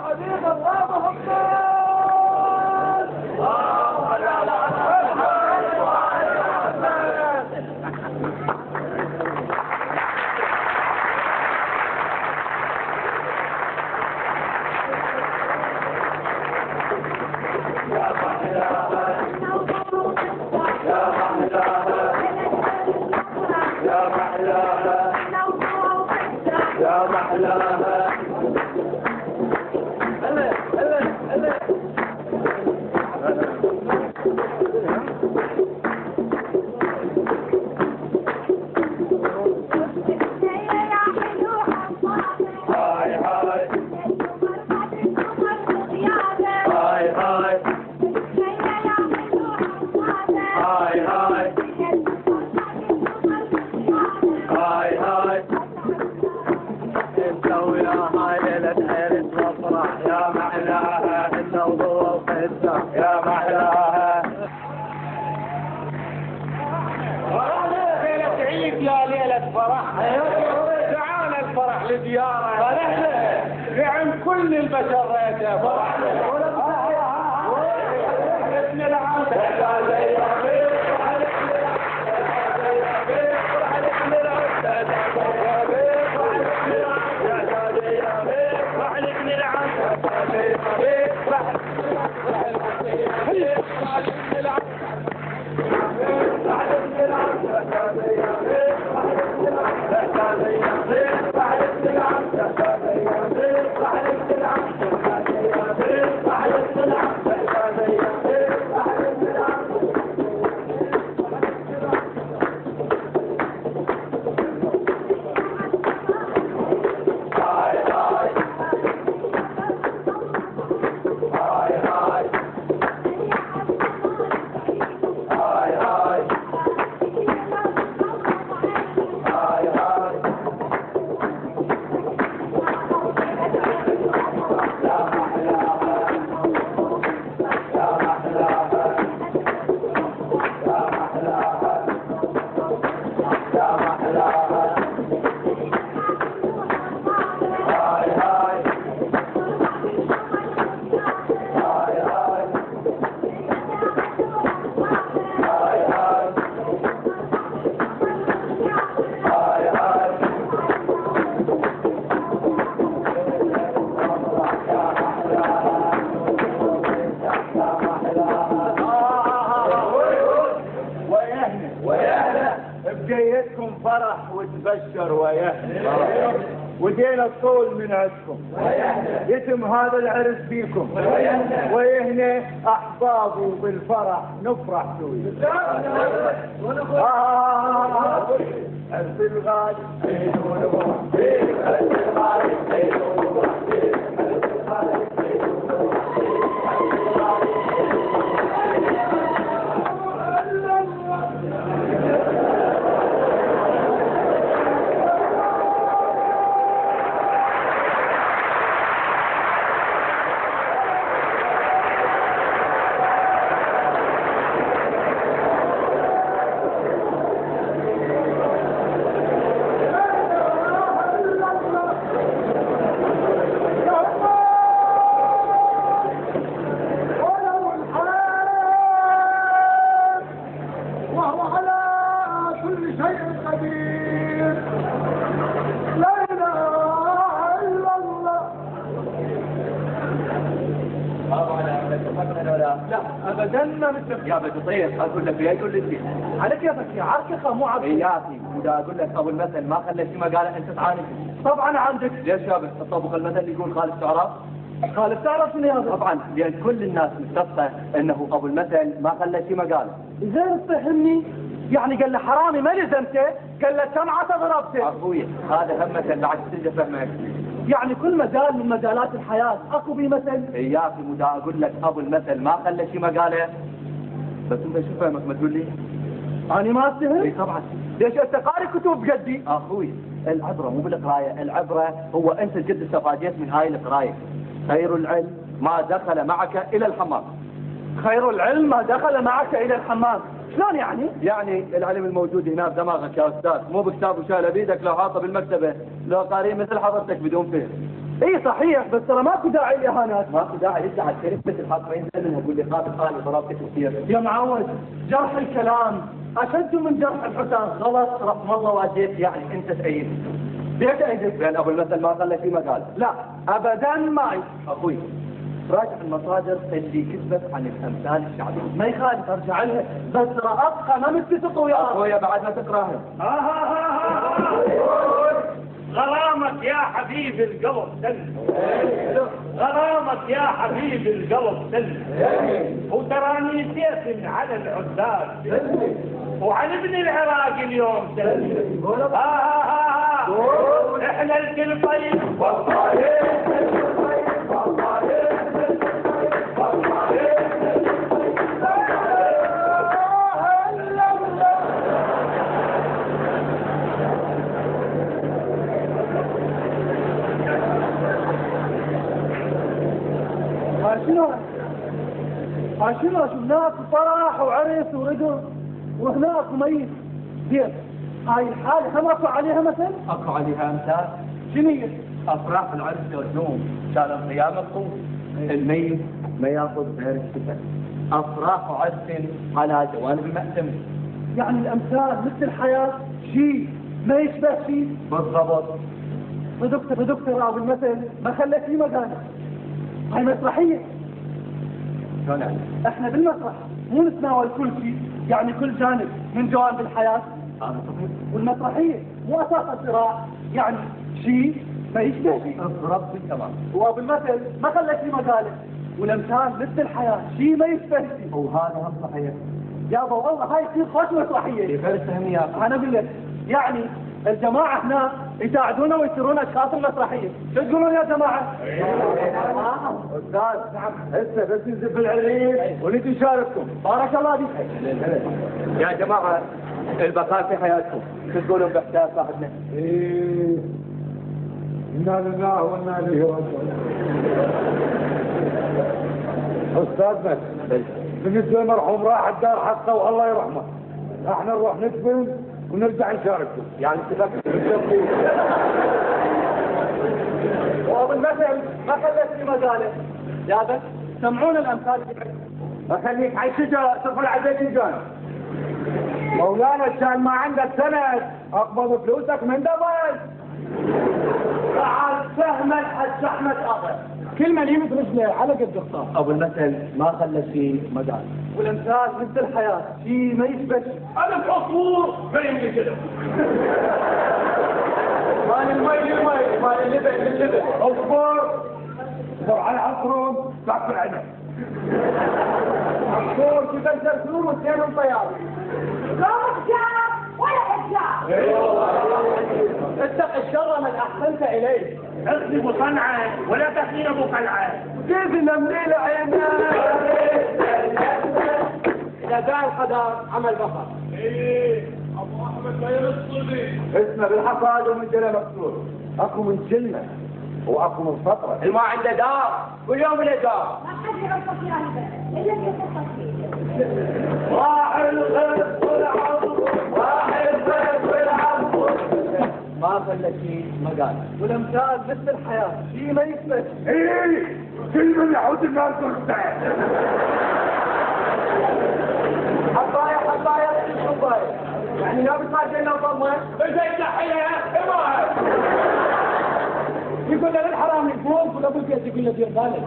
حبيب الله محمد. تعال الفرح لديارنا نعم كل البشر يا فرح ابن العبد بجيتكم فرح وتبشر ويهنى ودينا الطول من عندكم يتم هذا العرس بيكم ويهنى احبابه بالفرح نفرح سوي عرس الغالي لا ابدا ما متفق يا بتطير اقول لك يا يقول لي على كيفك يا عركخه مو عارف اياتي ودا اقول لك ابو المثل ما خلى شيء ما قاله انت تعاند طبعا عندك ليش يا بت الطبخ المثل اللي يقول خالد تعرف خالد تعرف شنو هذا طبعا لان كل الناس متفقه انه ابو المثل ما خلى شيء ما قاله زين تفهمني يعني قال له حرامي ما لزمته قال له سمعته ضربته اخوي هذا هم مثل بعد تلقى فهمك يعني كل مجال من مجالات الحياة اكو بيه مثل اياك مدا اقول لك ابو المثل ما خلى شيء ما قاله بس انت شو فهمك ما تقول لي انا ما استهم اي طبعا ليش انت قاري كتب بجدي اخوي العبرة مو بالقراية العبرة هو انت قد استفاديت من هاي القراية خير العلم ما دخل معك الى الحمام خير العلم ما دخل معك الى الحمام شلون يعني؟ يعني العلم الموجود هنا بدماغك يا استاذ مو بكتاب وشاله بيدك لو حاطه بالمكتبه لو قارئ مثل حضرتك بدون فهم اي صحيح، بس ترى ماكو داعي الاهانات. ماكو داعي يزعل كلمة الحق ما ينزل منها، يقول لي قابل ثاني ضربتك كثير. يا معود، جرح الكلام اشد من جرح الحسام. غلط رحم الله واجيت، يعني انت تأيد. ليش تأيد؟ لان ابو المثل ما خلى في مقال. لا ابدا ما اخوي، راجع المصادر اللي كتبت عن الامثال الشعبيه. ما يخالف ارجع لها، بس ترى ابقى ما متفق وياها. اخويا بعد ما تقراها. غرامك يا حبيب القلب سلم، غرامك يا حبيب القلب سلم، وتراني سيف على العزاب وعن ابن العراق اليوم سلم. احنا الكل طيب والله. شنو شفناك فرح وعرس ورقص وهناك ميت. زين، هاي الحالة هم اكو عليها مثل؟ اكو عليها امثال. شنو هي؟ افراح العرس والنوم كان القيام القوم، الميت ما ياخذ غير الشفاء. افراح وعرس على جوانب المأتم. يعني الامثال مثل الحياة، شيء ما يشبه شيء. بالضبط. دكتور ابو المثل ما خلت لي مكان. هاي مسرحية. يعني؟ احنا بالمسرح مو نتناول كل شيء، يعني كل جانب من جوانب الحياة. والمسرحية مو اساس الصراع، يعني شيء ما يشبه شيء. بربي تمام. وابو المثل ما خلت لي مقالة، والامثال مثل الحياة، شيء ما يشبه شيء. وهذا هم صحيح. يابا والله هاي تصير خوش مسرحية. غير فهمني انا اقول لك، يعني الجماعة هنا يساعدونا ويصيرون اشخاص المسرحية. شو تقولون يا جماعة؟ استاذ نعم، هسه بس ننزل بالعريس ونجي نشارككم. بارك الله فيك. يا جماعة البقاء في حياتكم، شو تقولون باحساس صاحبنا؟ ايه انا لله وانا اليه راجعون. استاذنا بالنسبة للمرحوم راح الدار حقه والله يرحمه، احنا نروح ندفن ونرجع نشارككم. يعني اتفقنا. وابو المثل ما خلت لي مقاله. يا بس سمعون الامثال. اخليك على الشجره تدخل على الباذنجان. مولانا كان ما عندك سند اقبض فلوسك من دبل. تعال فهم الحج احمد اخر كلمه لي مثل رجله على قد اختار. ابو المثل ما خلى شيء مقال، والامثال مثل الحياه، شيء ما يثبت. انا عصفور ما يملي كذا. مال المي للمي، مال اللبن لللبن. عصفور على عصفور تعرف العنب. عصفور تبذر سنون واثنين طيار. لا حجاب ولا حجاب. اتق الشر من احسنت اليه. اصلب صنعه ولا تخيب قلعه. كيف نمليل عيناه اذا باع القدر عمل بقر. ايه ابو احمد ما يرصني. اسمه بالحصاد ومن جنة مكسور. اكو من جنة واكو من فطرة. ما عنده دار كل يوم له دار. ما حد يعرف فيها الا اللي يفكر فيه. راح الغيث والعصر، راح الغيث والعصر. ما خلى شيء مقال، والامثال مثل الحياة، شيء ما يثبت. ايه كل من يعود الناس مرتاح. حباية حباية يعني لابس ما جينا وطمه. ازاي تحيها امها. يقول له للحرام يفوق ولا ابو البيت يقول له دير بالك.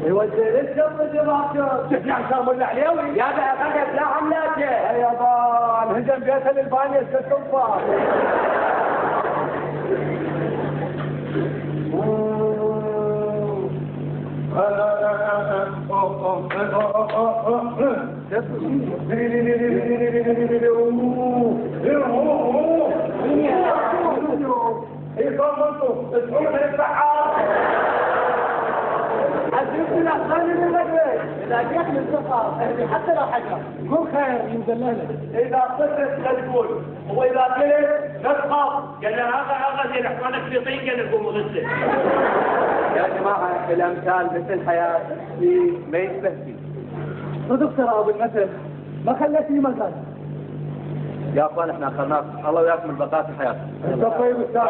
يوزع الشر دماغك. شوف يعني شام العليوي. يا بقى فقط لا عملاته. يا بان هجم بيتها للبانية كالسلطان. ايه صمتوا اسمعوا من السحار. عزيزي الاخوان من الرجل اذا جيت من السفر حتى لو حجر مو خير ينزل لنا. اذا صرت لا تقول واذا قلت لا تخاف. قال له هذا زي الاخوانك في طين قال لكم مغسل. يا جماعه الامثال مثل الحياه، في ما يشبه فيه. ودكتور ابو المثل ما خلتني مكان. يا اخوان احنا اخذناك، الله وياكم البقاء في حياتك. انت طيب استاذ.